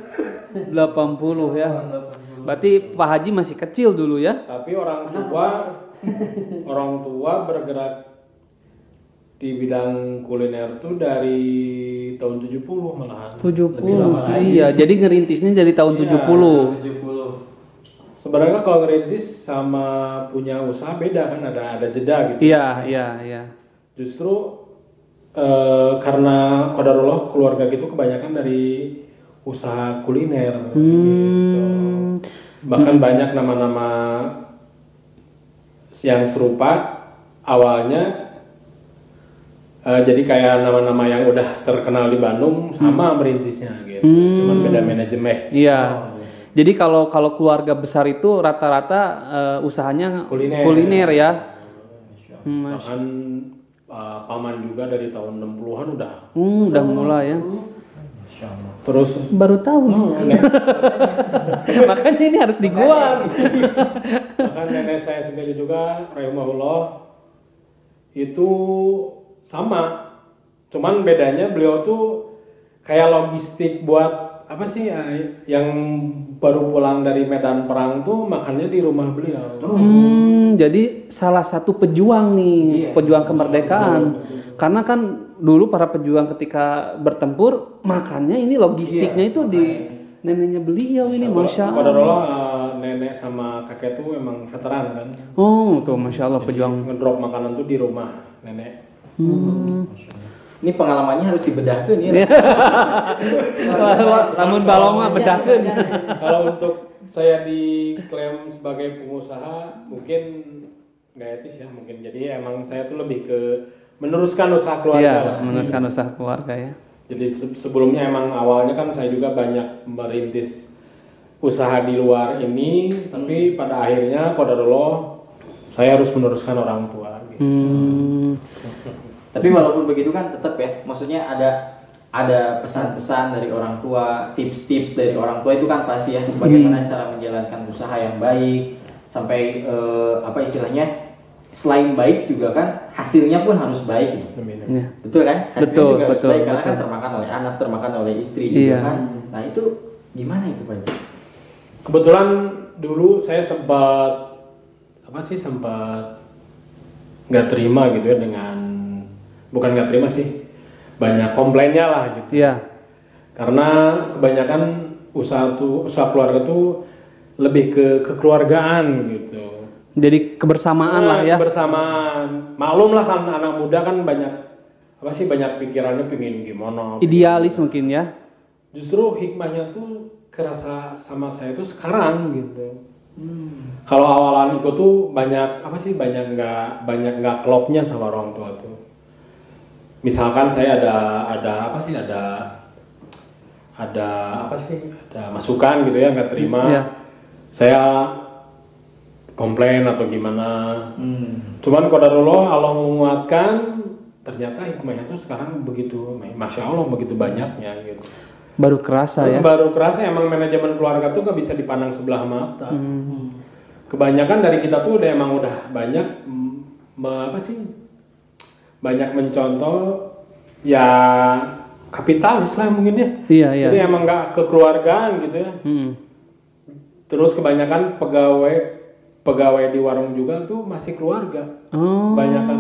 80 ya. Berarti Pak Haji masih kecil dulu ya. Tapi orang tua bergerak di bidang kuliner tuh dari tahun 70 malahan. 70. Iya, jadi ngerintisnya dari tahun 70. Sebenarnya kalau ngerintis sama punya usaha beda kan, ada jeda gitu. Iya. Justru karena qadarullah keluarga gitu kebanyakan dari usaha kuliner gitu. Bahkan banyak nama-nama yang serupa awalnya jadi kayak nama-nama yang udah terkenal di Bandung sama merintisnya gitu. Cuman beda manajemen. Iya. Jadi kalau keluarga besar itu rata-rata usahanya kuliner ya. Bahkan paman juga dari tahun 60-an udah mulai ya. Terus baru tahu. Makanya ini harus diguak. Bahkan nenek saya sendiri juga rahimahullah itu sama. Cuman bedanya beliau tuh kayak logistik buat apa sih yang baru pulang dari medan perang tuh makannya di rumah beliau. Jadi salah satu pejuang nih, pejuang kemerdekaan. Karena kan dulu para pejuang ketika bertempur makannya ini logistiknya itu di neneknya beliau ini, masya Allah. Qadarullah nenek sama kakek tuh emang veteran kan. Oh tuh masya Allah. Jadi pejuang ngedrop makanan tuh di rumah nenek. Ini pengalamannya harus dibedahkan ya. Namun balong mah bedahkan. Kalau untuk saya diklaim sebagai pengusaha mungkin nggak etis ya mungkin. Jadi emang saya tuh lebih ke meneruskan usaha keluarga. Iya, meneruskan usaha keluarga ya. Jadi sebelumnya emang awalnya kan saya juga banyak merintis usaha di luar ini, tapi pada akhirnya qadarullah saya harus meneruskan orang tua. Gitu. Tapi walaupun begitu kan tetap ya, maksudnya ada pesan-pesan dari orang tua, tips-tips dari orang tua itu kan pasti ya, bagaimana cara menjalankan usaha yang baik sampai apa istilahnya, selain baik juga kan hasilnya pun harus baik gitu. Ya. Betul kan? Hasilnya juga harus baik karena kan betul. termakan oleh anak, termakan oleh istri juga kan. Nah itu gimana itu Pak Haji? Kebetulan dulu saya sempat nggak terima gitu ya bukan nggak terima sih, banyak komplainnya lah gitu. Iya. Karena kebanyakan usaha keluarga tuh lebih ke kekeluargaan gitu. Jadi kebersamaan lah ya. Kebersamaan. Maklum lah kan anak muda kan banyak pikirannya pengen gimana. Idealis gitu. Mungkin ya. Justru hikmahnya tuh kerasa sama saya tuh sekarang gitu. Kalau awalan itu tuh banyak nggak klopnya sama orang tua tuh. Misalkan saya ada masukan gitu ya nggak terima, saya komplain atau gimana. Cuman qadarullah Allah menguatkan, ternyata hikmahnya tuh sekarang begitu, masya Allah begitu banyaknya gitu. Baru kerasa ya. Baru kerasa emang manajemen keluarga tuh gak bisa dipandang sebelah mata. Kebanyakan dari kita tuh udah banyak banyak mencontoh ya kapitalis lah mungkin ya. Iya. Jadi emang gak kekeluargaan gitu ya. Terus kebanyakan pegawai di warung juga tuh masih keluarga. Kebanyakan.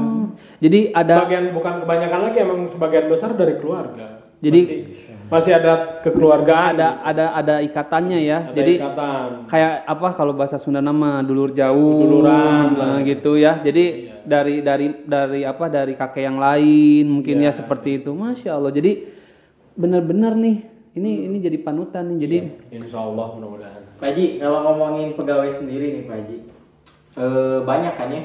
Jadi ada bukan kebanyakan lagi, emang sebagian besar dari keluarga. Jadi masih ada kekeluargaan. Ada ikatannya ya. Ada Jadi ikatan. kayak apa kalau bahasa Sunda nama dulur jauh. Duluran gitu ya. Jadi dari kakek yang lain mungkin ya seperti itu. Masya Allah. Jadi benar-benar nih ini jadi panutan nih. Jadi insya Allah mudah-mudahan. Pak Haji, kalau ngomongin pegawai sendiri nih Pak Haji, banyak kan ya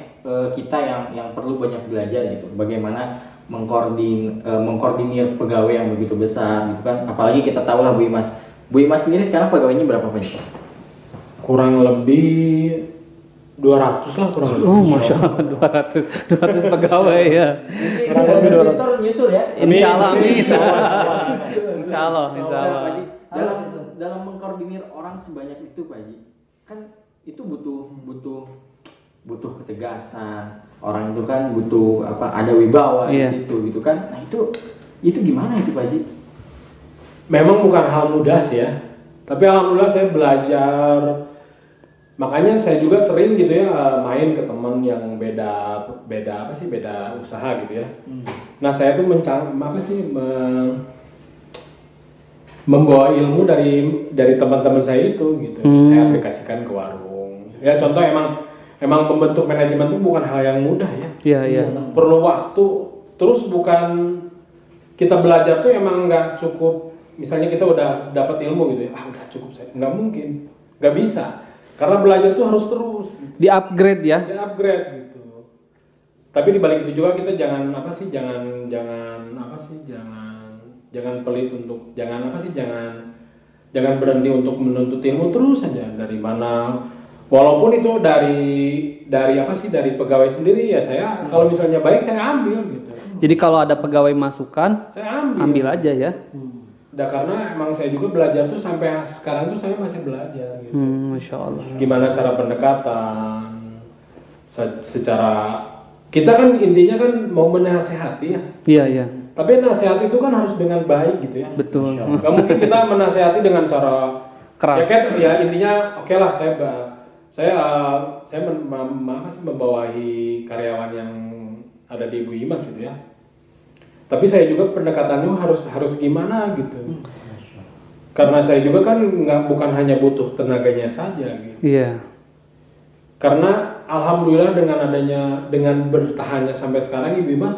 kita yang perlu banyak belajar gitu. Bagaimana mengkoordinir pegawai yang begitu besar gitu kan. Apalagi kita tahu lah Bu Imas sendiri sekarang pegawainya berapa Pak Haji? Kurang lebih 200 lah kurang lebih. oh Masya Allah 200 pegawai ya. Kurang lebih 200 nyusul ya. Insya Allah. Dalam mengkoordinir orang sebanyak itu Pak Haji, kan itu butuh ketegasan. Orang itu kan butuh ada wibawa di situ gitu kan. Nah itu gimana itu Pak Haji? Memang bukan hal mudah sih ya. Tapi alhamdulillah saya belajar. Makanya saya juga sering gitu ya main ke teman yang beda usaha gitu ya. Nah saya tuh membawa ilmu dari teman-teman saya itu gitu. Saya aplikasikan ke warung. Ya contoh emang membentuk manajemen itu bukan hal yang mudah ya. Iya. Perlu waktu. Terus bukan kita belajar tuh emang nggak cukup. Misalnya kita udah dapat ilmu gitu ya, udah cukup saya. Nggak mungkin, nggak bisa. Karena belajar tuh harus terus. Di upgrade ya. Di upgrade gitu. Tapi di balik itu juga kita jangan pelit untuk jangan berhenti untuk menuntut ilmu terus saja dari mana. Walaupun itu dari pegawai sendiri ya saya kalau misalnya baik saya ambil gitu. Jadi kalau ada pegawai masukan saya ambil aja ya. Karena emang saya juga belajar tuh sampai sekarang tuh saya masih belajar gitu. Masya Allah. Gimana cara pendekatan secara kita kan intinya kan mau menasehati ya. Iya. Tapi nasihat itu kan harus dengan baik gitu ya. Betul. Gak mungkin kita menasehati dengan cara keras. Ya intinya oke lah saya membawahi karyawan yang ada di Ibu Imas gitu ya. Tapi saya juga pendekatannya harus gimana gitu. Karena saya juga kan bukan hanya butuh tenaganya saja gitu. Iya. Karena alhamdulillah dengan bertahannya sampai sekarang Ibu Imas,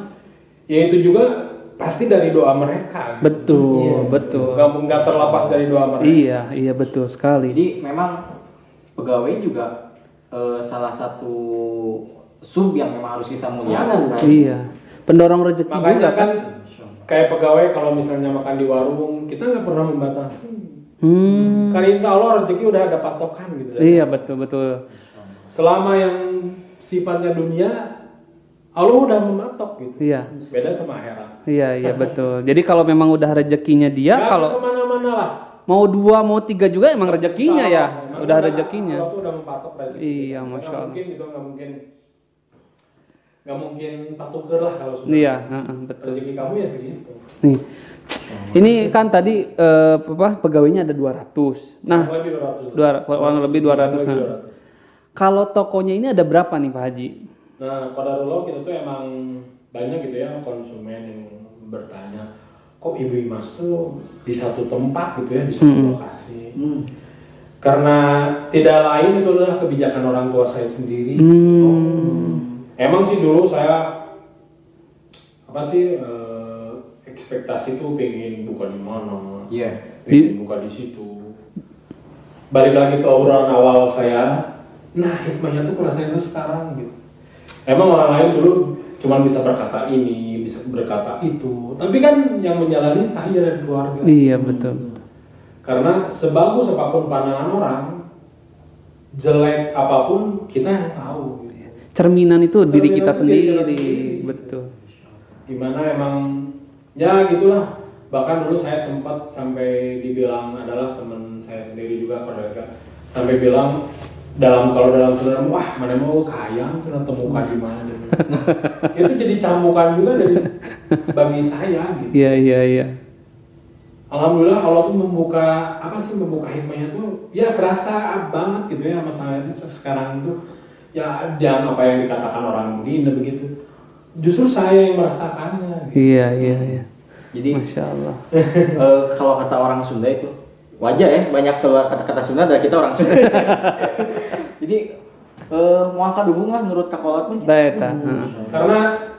ya itu juga pasti dari doa mereka. Betul, betul. Nggak terlepas dari doa mereka. Iya betul sekali. Jadi memang pegawai juga salah satu sub yang memang harus kita muliakan. Iya. Pendorong rezeki makanya juga kan. Kayak pegawai kalau misalnya makan di warung, kita nggak pernah membatasi. Karena insya Allah rezeki udah ada patokan gitu. Iya betul. Selama yang sifatnya dunia, Allah udah mematok gitu. Iya. Beda sama akhirat. Iya betul. Jadi kalau memang udah rezekinya dia, gak kalau kemana-mana lah. Mau 2 mau 3 juga emang rezekinya ya. Udah rezekinya. Allah tuh udah mempatok rezeki. Iya, Masya Allah. Nggak mungkin patuker lah kalau sudah. Iya, betul. Rezeki kamu ya segitu. Nih. Ini kan tadi pegawainya ada 200. Nah, kurang lebih 200. Kalau tokonya ini ada berapa nih Pak Haji? Nah, qadarullah kita tuh emang banyak gitu ya konsumen yang bertanya, kok Ibu Imas tuh di satu tempat gitu ya, di satu lokasi. Karena tidak lain itu adalah kebijakan orang tua saya sendiri. Emang sih dulu saya ekspektasi tuh pengen buka di mana, pengen buka di situ. Balik lagi ke obrolan awal saya, nah hikmahnya tuh rasanya tuh sekarang gitu. Emang orang lain dulu cuma bisa berkata ini, bisa berkata itu, tapi kan yang menjalani saya dan keluarga. Iya betul. Karena sebagus apapun pandangan orang, jelek apapun kita yang tahu. Cerminan itu diri kita sendiri. Betul. gimana emang ya gitulah. Bahkan dulu saya sempat sampai dibilang adalah teman saya sendiri juga kolega sampai bilang kalau dalam saudara, wah mana mau kaya tuh temukan di mana gitu. Itu jadi cambukan juga bagi saya gitu. Iya. Alhamdulillah Allah tuh membuka hikmahnya tuh ya kerasa banget gitu ya sama saya itu sekarang tuh ya jangan apa yang dikatakan orang begini begitu. Justru saya yang merasakannya. Gitu. Iya. Jadi Masya Allah. kalau kata orang Sunda itu wajar ya banyak keluar kata-kata Sunda dari kita orang Sunda. Jadi mau angkat hubung lah menurut kakolot mah. Daeta. Karena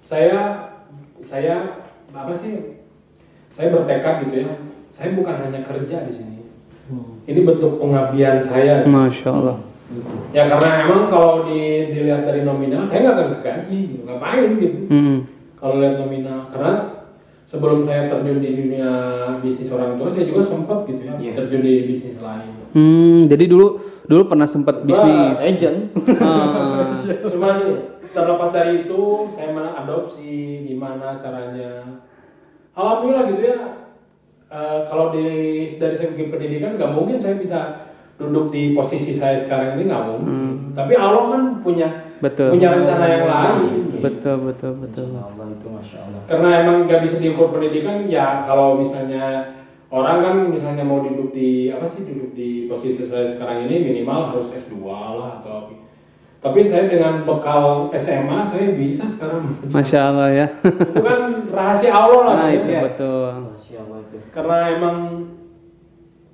saya saya bertekad gitu ya. Saya bukan hanya kerja di sini. Ini bentuk pengabdian saya. Masya Allah. Ya karena emang kalau dilihat dari nominal saya nggak gaji, gitu. Ngapain gitu. Kalau lihat nominal, karena sebelum saya terjun di dunia bisnis orang tua, saya juga sempat gitu ya terjun di bisnis lain. Jadi dulu pernah sempat bisnis agent. Cuman terlepas dari itu, saya mengadopsi gimana caranya. Alhamdulillah gitu ya. Kalau dari segi pendidikan nggak mungkin saya bisa duduk di posisi saya sekarang ini, nggak mungkin. Tapi Allah kan punya rencana yang lain. Betul. Allah itu Masya Allah. Karena emang nggak bisa diukur pendidikan ya. Kalau misalnya orang kan misalnya mau duduk di posisi saya sekarang ini minimal harus S2 lah atau. Tapi saya dengan bekal SMA saya bisa sekarang. Masya Allah ya. Itu kan rahasia Allah lah. Nah gitu itu ya. betul. Masya Allah itu. Karena emang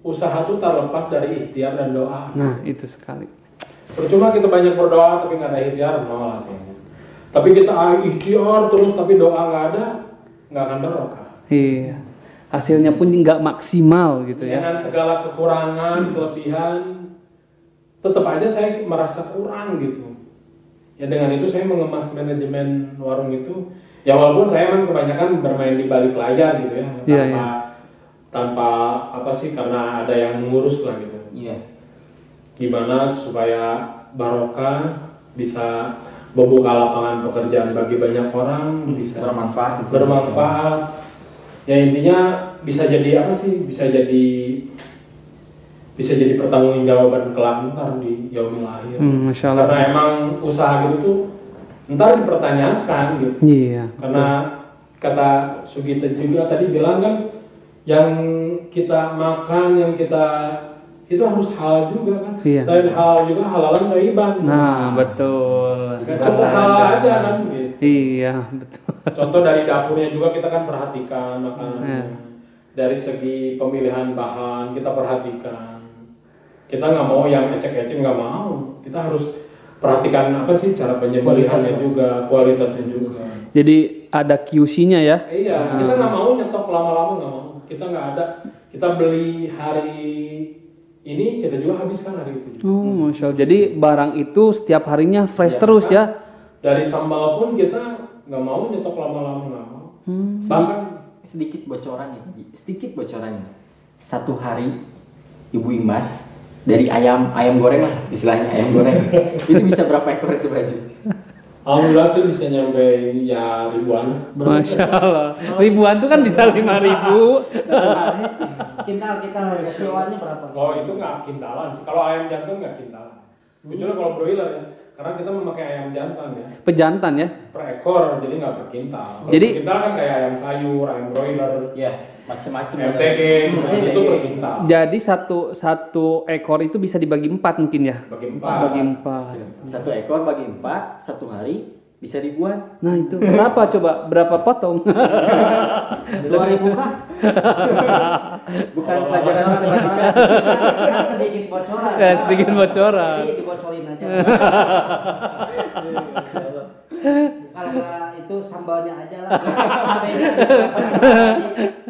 usaha itu terlepas dari ikhtiar dan doa. Nah itu sekali. Percuma kita banyak berdoa tapi nggak ada ikhtiar, nol hasilnya. Tapi kita ikhtiar terus tapi doa nggak ada, nggak akan barokah. Iya. Hasilnya pun nggak maksimal gitu ya. Dengan segala kekurangan, kelebihan, tetap aja saya merasa kurang gitu. Ya dengan itu saya mengemas manajemen warung itu. Ya walaupun saya memang kebanyakan bermain di balik layar gitu ya, tanpa karena ada yang mengurus lah gitu. Iya. Gimana supaya barokah bisa membuka lapangan pekerjaan bagi banyak orang, bisa bermanfaat. Ya intinya bisa jadi bisa jadi pertanggungjawaban kelak ntar di yaumil akhir. Masya Allah. Karena emang usaha gitu tuh ntar dipertanyakan gitu. Iya. Karena kata Sugita juga tadi bilang kan yang kita makan, yang kita itu harus halal juga kan. Iya. Selain halal juga halalan thayyiban. Nah betul. Kan cukup halal aja kan gitu. Iya betul. Contoh dari dapurnya juga kita kan perhatikan makanannya. Iya. Dari segi pemilihan bahan kita perhatikan. Kita nggak mau yang ecek-ecek, nggak mau. Kita harus perhatikan cara penyembelihannya juga, kualitasnya juga. Jadi ada QC-nya ya. Iya, kita nggak mau nyetok lama-lama, nggak mau. Kita nggak ada. Kita beli hari ini, kita juga habiskan hari itu. Oh, Masya Allah. Jadi barang itu setiap harinya fresh terus ya. Dari sambal pun kita nggak mau nyetok lama-lama, nggak mau. Bahkan sedikit bocorannya. Satu hari Ibu Imas dari ayam goreng lah, istilahnya ayam goreng. Itu bisa berapa ekor itu Pak Haji? alhamdulillah sih bisa nyampe ya ribuan. Masya Allah. Ribuan tuh kan bisa 5.000. Satu hari. Kintal kiloannya berapa? Oh itu nggak kintalan sih. Kalau ayam jantan nggak kintalan. Kecuali kalau broiler ya. Karena kita memakai ayam jantan ya. Pejantan ya. Per ekor, jadi nggak per kintal. Kalau Jadi- per kintal kan kayak ayam sayur, ayam broiler, Iya, macam-macam. MTG, itu per kintal. Jadi satu ekor itu bisa dibagi 4 mungkin ya. Bagi 4. Bagi 4. Satu ekor bagi 4, satu hari bisa ribuan. Nah itu berapa coba? Berapa potong? 2.000 kah? Bukan Oh, pelajaran matematika. Kan sedikit bocoran. Ya, sedikit bocoran. Tapi dibocorin aja. Kalau nggak itu sambalnya aja lah.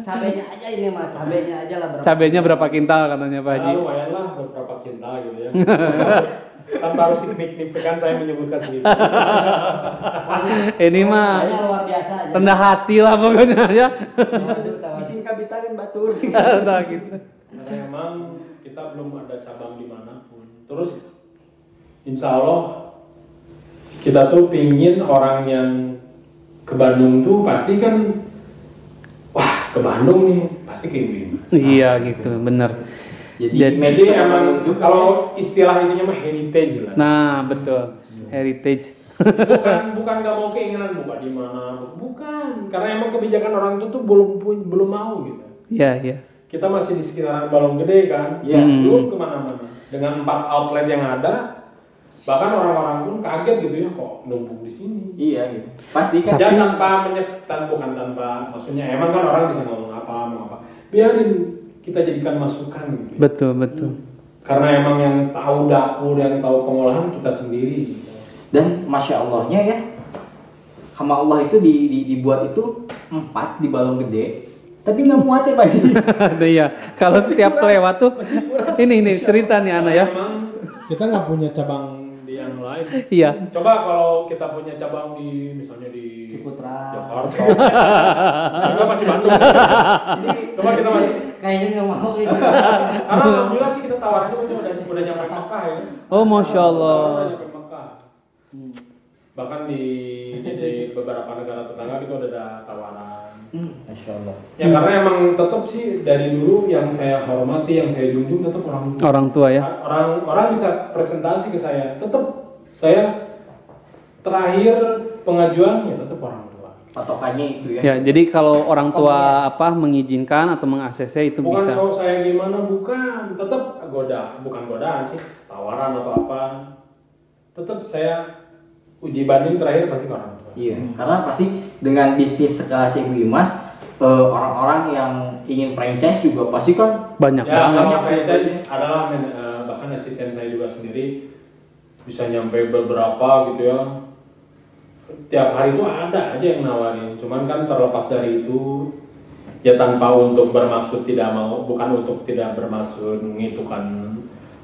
Cabenya aja ini mah, cabenya aja lah berapa. Cabenya berapa kintal katanya Pak Haji? Lumayan lah beberapa kintal gitu ya. Tanpa harus signifikan saya menyebutkan segitu. Ini mah Pokoknya luar biasa aja. rendah hati lah pokoknya ya. Bisin kabitakan batur. Nah, gitu. Karena memang kita belum ada cabang dimanapun. Terus insya Allah kita tuh pingin orang yang ke Bandung tuh pasti kan, wah ke Bandung nih pasti ke Ibu Imas. Iya gitu, bener. Jadi emang kalau istilah itunya mah heritage lah. Nah betul, heritage. bukan nggak mau keinginan buka di mana, bukan, karena emang kebijakan orang itu tuh belum mau gitu. Iya. Kita masih di sekitaran Balong Gede kan, belum kemana-mana. Dengan 4 outlet yang ada, bahkan orang-orang pun kaget gitu ya, kok numpuk di sini. Iya gitu. Pasti kan. Dan bukan tanpa, maksudnya emang kan orang bisa ngomong apa, mau apa. Biarin kita jadikan masukan gitu. Betul. Karena emang yang tahu dapur, yang tahu pengolahan kita sendiri. Gitu. Dan masya Allahnya ya, hama Allah itu dibuat itu 4 di Balong Gede. Tapi nggak muat ya Pak. Iya, kalau setiap lewat tuh, ini cerita nih Ana ya. Emang kita nggak punya cabang di yang lain. Iya. Coba kalau kita punya cabang di misalnya di Ciputra, Jakarta, kita masih Bandung. Coba kita masih. kayaknya nggak mau gitu. Karena alhamdulillah sih kita tawarannya udah nyampe Mekah ya. Oh masya Allah. Udah nyampe Mekah. Bahkan di beberapa negara tetangga kita udah ada tawaran. Masya Allah. Ya karena emang tetap sih dari dulu yang saya hormati, yang saya junjung tetap orang tua. Orang tua ya. Orang bisa presentasi ke saya, tetap saya terakhir pengajuan ya tetap orang tua. Patokannya itu ya. Ya, jadi kalau orang tua mengizinkan atau meng-ACC itu Bukan bisa. soal saya gimana, bukan, tetap bukan godaan sih, tawaran atau apa, tetap saya uji banding terakhir pasti ke orang tua. Iya, karena pasti dengan bisnis sekelas Ibu Imas, orang-orang yang ingin franchise juga pasti kan Banyak Ya, banget. banyak franchise adalah bahkan asisten saya juga sendiri bisa nyampe beberapa gitu ya. Tiap hari itu ada aja yang nawarin. Cuman kan terlepas dari itu ya tanpa untuk bermaksud bukan untuk tidak bermaksud mengitukan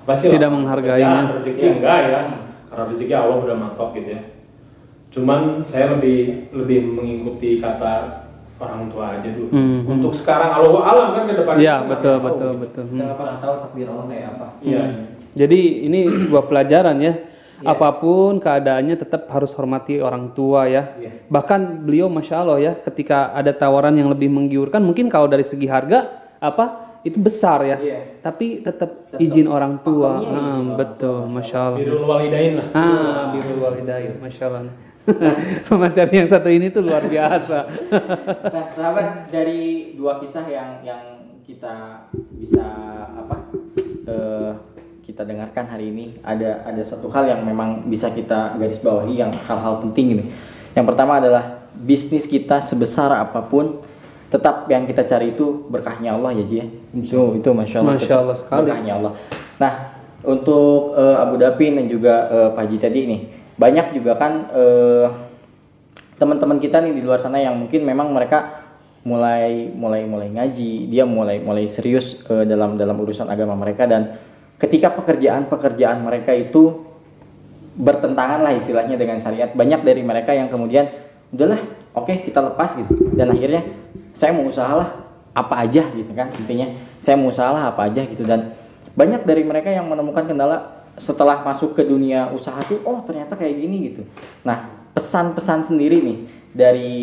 apa sih? Tidak menghargainya. Rezeki enggak ya. Karena rezeki Allah udah matok gitu ya. Cuman saya lebih mengikuti kata orang tua aja dulu. Untuk sekarang Allah alam kan ke depan. Iya, kita betul. nggak tahu. kita nggak pernah tahu takdir Allah kayak apa. Iya. Jadi ini sebuah pelajaran ya. Apapun keadaannya tetap harus hormati orang tua ya. Bahkan beliau masya Allah ya, ketika ada tawaran yang lebih menggiurkan, mungkin kalau dari segi harga itu besar ya. Tapi tetap izin orang tua. Betul, masya Allah. Birrul walidain lah. Birrul walidain, masya Allah. Pemateri yang satu ini tuh luar biasa. Nah, sahabat, dari 2 kisah yang kita bisa kita dengarkan hari ini, ada satu hal yang memang bisa kita garis bawahi, yang hal-hal penting ini. Yang pertama adalah bisnis kita sebesar apapun, tetap yang kita cari itu berkahnya Allah ya Ji ya. Itu masya Allah. Masya Allah sekali. Berkahnya Allah. Nah, untuk Abu Dapin dan juga Pak Haji tadi nih, banyak juga kan teman-teman kita nih di luar sana yang mungkin memang mereka mulai ngaji, dia mulai serius dalam urusan agama mereka, dan ketika pekerjaan mereka itu bertentangan lah istilahnya dengan syariat, banyak dari mereka yang kemudian udahlah oke, kita lepas gitu, dan akhirnya saya mau usaha lah apa aja gitu kan, intinya saya mau usaha lah apa aja gitu. Dan banyak dari mereka yang menemukan kendala setelah masuk ke dunia usaha tuh, oh ternyata kayak gini gitu. Nah, pesan-pesan sendiri nih dari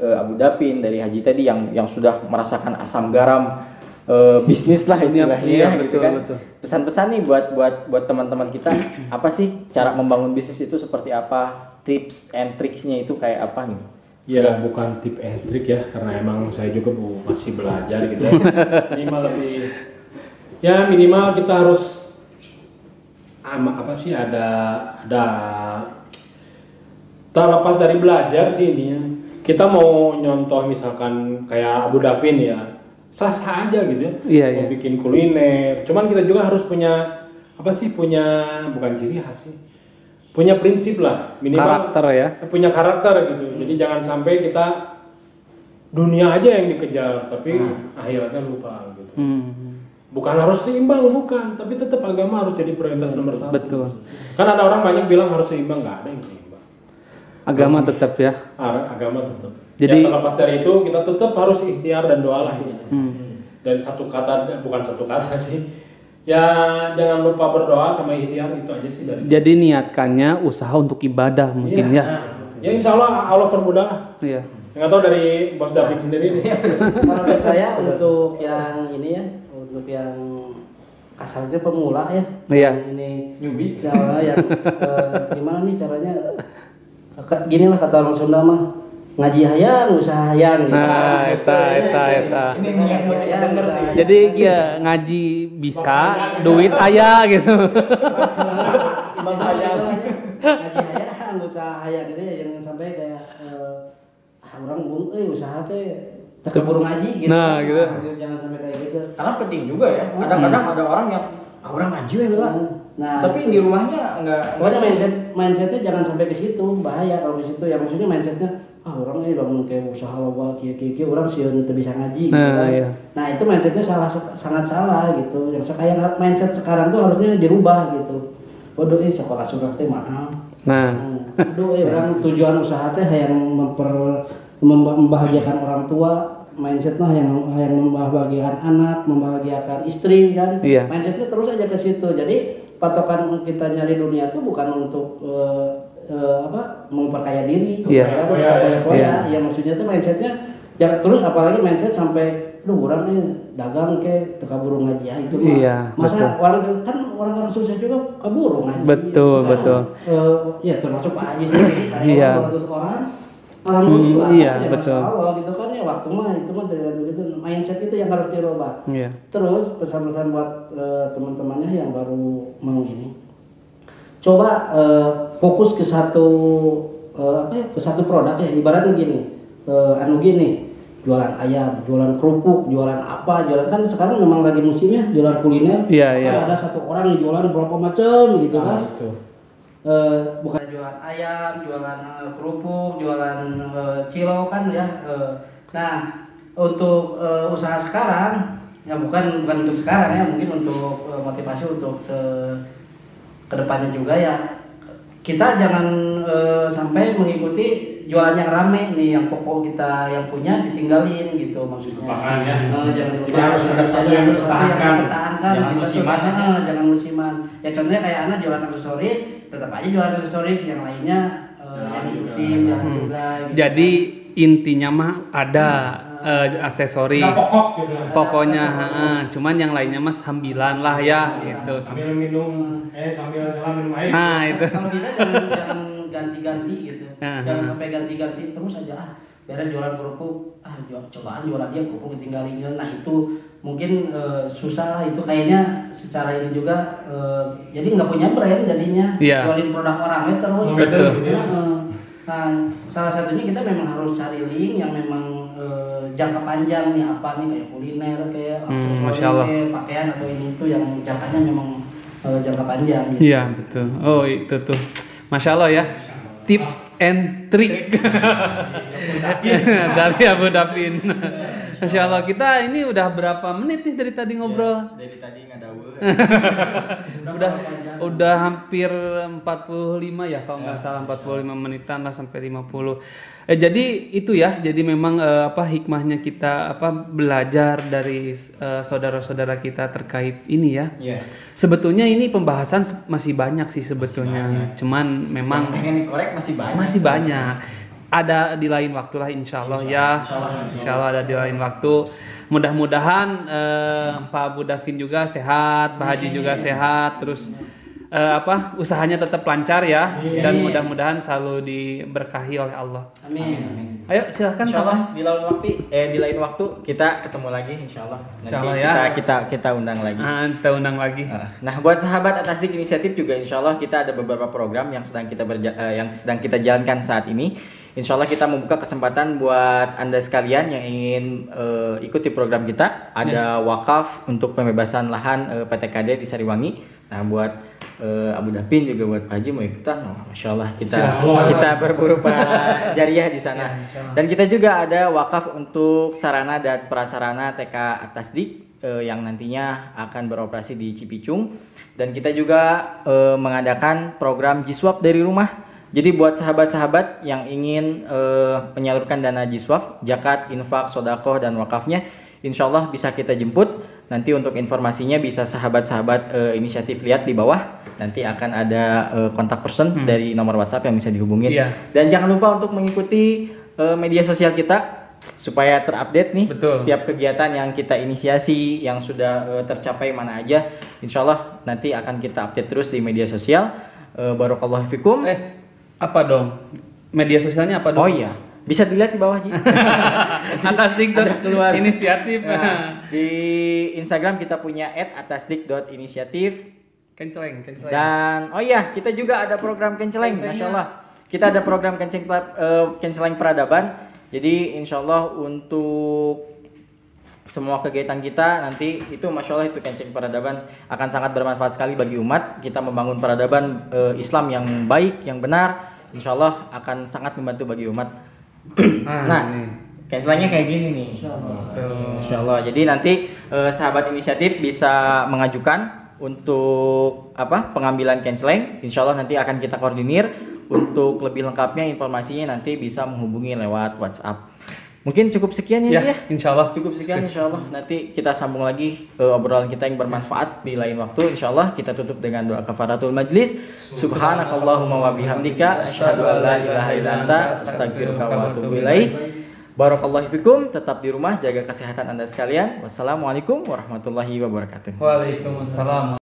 Abu Dapin, dari Haji tadi yang sudah merasakan asam garam bisnis lah istilahnya gitu kan. Pesan-pesan nih buat teman-teman kita, apa sih cara membangun bisnis itu seperti apa? Tips and tricksnya itu kayak apa nih? Ya bukan tip and trick ya, karena emang saya juga masih belajar gitu ya. Minimal kita harus terlepas dari belajar sih ini ya. Kita mau nyontoh misalkan kayak Abu Dapin ya, sah-sah aja gitu ya. Mau bikin kuliner, cuman kita juga harus punya bukan ciri khas sih, punya prinsip lah, minimal karakter ya, punya karakter gitu. Jadi jangan sampai kita dunia aja yang dikejar tapi akhiratnya lupa gitu. Bukan harus seimbang, bukan, tapi tetap agama harus jadi prioritas nomor 1. Betul. Kan ada orang banyak bilang harus seimbang, nggak ada yang seimbang. Agama tetap ya. Agama tetap. Jadi terlepas dari itu kita tetap harus ikhtiar dan doa lah. Dari satu kata, bukan satu kata sih. Ya jangan lupa berdoa sama ikhtiar, itu aja sih dari. Jadi niatkannya usaha untuk ibadah mungkin ya. Ya insya Allah permudah lah. Iya. Nggak tahu dari Bos David sendiri nih. Kalau dari saya untuk yang ini ya, untuk yang kasarnya pemula ya. Iya. Yang ini Newbie. yang gimana nih caranya? Gini lah kata orang Sunda mah, ngaji hayang, usaha hayang gitu. Nah, eta. Ini yang kita denger nih. Jadi ya ngaji bisa, duit aya gitu. Intinya gitu ngaji hayang, usaha hayang gitu ya, jangan sampai kayak orang usaha teh keburu ngaji gitu. Nah, gitu. Jangan sampai kayak gitu. Karena penting juga ya. Kadang-kadang ada orang yang orang ngaji ya lah. Nah, Tapi di rumahnya enggak. pokoknya mindsetnya jangan sampai ke situ, bahaya kalau ke situ. Ya maksudnya mindsetnya orang ini dong kayak usaha loba kieu orang sieun teu bisa ngaji gitu Nah, kan. iya. Nah, itu mindsetnya sangat salah gitu. Yang sekarang mindset sekarang tuh harusnya dirubah gitu. Waduh, sekolah sunat teh mahal. Nah, Aduh, orang tujuan usaha teh yang membahagiakan orang tua, mindsetnya yang membahagiakan anak, membahagiakan istri kan. Iya. Mindsetnya terus aja ke situ. Jadi patokan kita nyari dunia tuh bukan untuk memperkaya diri, Iya. poya-poya. Ya maksudnya tuh mindsetnya jangan terus, apalagi mindset sampai orang dagang ke kaburu ngaji ya itu mah. Iya, Masa orang sukses juga kaburu ngaji. Betul, Kan, betul. Ya termasuk Pak Haji sendiri Iya. 200 orang. Alhamdulillah. Iya, ya, betul. Masya Allah gitu kan ya, waktu mah itu mah tergantung itu, mindset itu yang harus dirubah. iya. Terus pesan-pesan buat teman-temannya yang baru mau ini, coba fokus ke satu ke satu produk ya, ibaratnya gini, gini, jualan ayam, jualan kerupuk, jualan apa, jualan kan sekarang memang lagi musimnya jualan kuliner. Iya, Kan iya. ada satu orang yang jualan berapa macam gitu kan. Itu. Bukan jualan ayam, jualan kerupuk, jualan cilok kan ya. Nah, untuk usaha sekarang ya bukan untuk sekarang ya, mungkin untuk motivasi untuk kedepannya juga ya. Kita jangan sampai mengikuti jualan yang rame nih, yang pokok kita yang punya ditinggalin gitu maksudnya. Lupakan ya. Jangan dilupakan. Ya, harus ada satu yang dipertahankan. Jangan gitu. musiman. Jangan musiman. Ya contohnya kayak anak jualan aksesoris, tetap aja jualan aksesoris, yang lainnya yang rutin, yang juga. Gitu. Jadi intinya mah ada aksesoris. Nggak pokok gitu. Pokoknya, cuman yang lainnya mah sambilan lah ya gitu. Sambil minum, sambil minum air. Nah, itu. Kalau bisa jangan ganti-ganti gitu. Jangan sampai ganti-ganti terus aja. Beres jualan kerupuk, cobaan jualan dia kerupuk ditinggalin. Nah itu mungkin susah lah, itu kayaknya secara ini juga jadi nggak punya brand jadinya. Iya. Jualin produk orangnya terus. Betul. Nah, salah satunya kita memang harus cari link yang memang jangka panjang nih, apa nih, kayak kuliner, kayak aksesoris, Masya Allah. kayak pakaian atau ini itu yang jangkanya memang jangka panjang gitu. Iya, betul. Oh, itu tuh. Masya Allah ya. Tips and trick dari Abu Davin. Masya Allah, kita ini udah berapa menit nih dari tadi ngobrol? Dari tadi ngadaul. Udah hampir 45 ya kalau nggak salah, 45 menitan lah sampai 50. Jadi itu ya, jadi memang hikmahnya kita belajar dari saudara-saudara kita terkait ini ya. Iya. Sebetulnya ini pembahasan masih banyak sih sebetulnya. Cuman memang Pengen dikorek masih banyak. masih banyak. Ada di lain waktu lah insya Allah ya. Insya Allah ada di lain waktu. Mudah-mudahan Pak Abu Davin juga sehat, Pak Haji juga sehat, terus usahanya tetap lancar ya, dan mudah-mudahan selalu diberkahi oleh Allah. Amin. Ayo silahkan Insya Pak. Allah di lain waktu kita ketemu lagi Insya Allah. Insya Nanti Allah ya. kita undang lagi. Kita undang lagi. Nah, buat sahabat Atasik Inisiatif juga Insya Allah kita ada beberapa program yang sedang kita jalankan saat ini. Insya Allah kita membuka kesempatan buat Anda sekalian yang ingin ikuti program kita. Ada wakaf untuk pembebasan lahan PTKD di Sariwangi. Nah, buat Abu Davin juga buat Pak Haji mau ikutan. Masya Allah kita berburu jariah di sana. Dan kita juga ada wakaf untuk sarana dan prasarana TK Atasdik yang nantinya akan beroperasi di Cipicung. Dan kita juga mengadakan program Jiswap dari rumah. Jadi buat sahabat-sahabat yang ingin menyalurkan dana Jiswaf, zakat, infak, sodakoh, dan wakafnya, insya Allah bisa kita jemput Nanti untuk informasinya bisa sahabat-sahabat inisiatif lihat di bawah. Nanti akan ada kontak person dari nomor WhatsApp yang bisa dihubungin. Iya. Dan jangan lupa untuk mengikuti media sosial kita supaya terupdate nih. Betul. Setiap kegiatan yang kita inisiasi yang sudah tercapai mana aja. Insya Allah nanti akan kita update terus di media sosial. Barakallahu fikum. Apa dong? Media sosialnya apa dong? Oh iya, bisa dilihat di bawah Ji. Atasdik keluar inisiatif. Nah, di Instagram kita punya @atasdik.inisiatif. Kenceleng. Dan oh iya, kita juga ada program Kenceleng, Masya Allah. Kita ada program Kenceleng Peradaban. Jadi Insya Allah untuk semua kegiatan kita nanti itu Masya Allah itu Kenceleng Peradaban akan sangat bermanfaat sekali bagi umat. Kita membangun peradaban Islam yang baik, yang benar. Insya Allah akan sangat membantu bagi umat. Nah, Kencelengnya kayak gini nih. Insya Allah. Jadi nanti sahabat inisiatif bisa mengajukan untuk pengambilan Kenceleng. Insya Allah nanti akan kita koordinir. Untuk lebih lengkapnya informasinya nanti bisa menghubungi lewat WhatsApp. Mungkin cukup sekian ya, ya? Insya Allah. Cukup sekian Insya Allah. Nanti kita sambung lagi obrolan kita yang bermanfaat di lain waktu. Insya Allah kita tutup dengan doa kafaratul majlis. Subhanakallahumma wa bihamdika asyhadu an la ilaha illa anta astaghfiruka wa atubu ilaik. Barakallahu fikum. Tetap di rumah, jaga kesehatan Anda sekalian. Wassalamualaikum warahmatullahi wabarakatuh. Waalaikumsalam.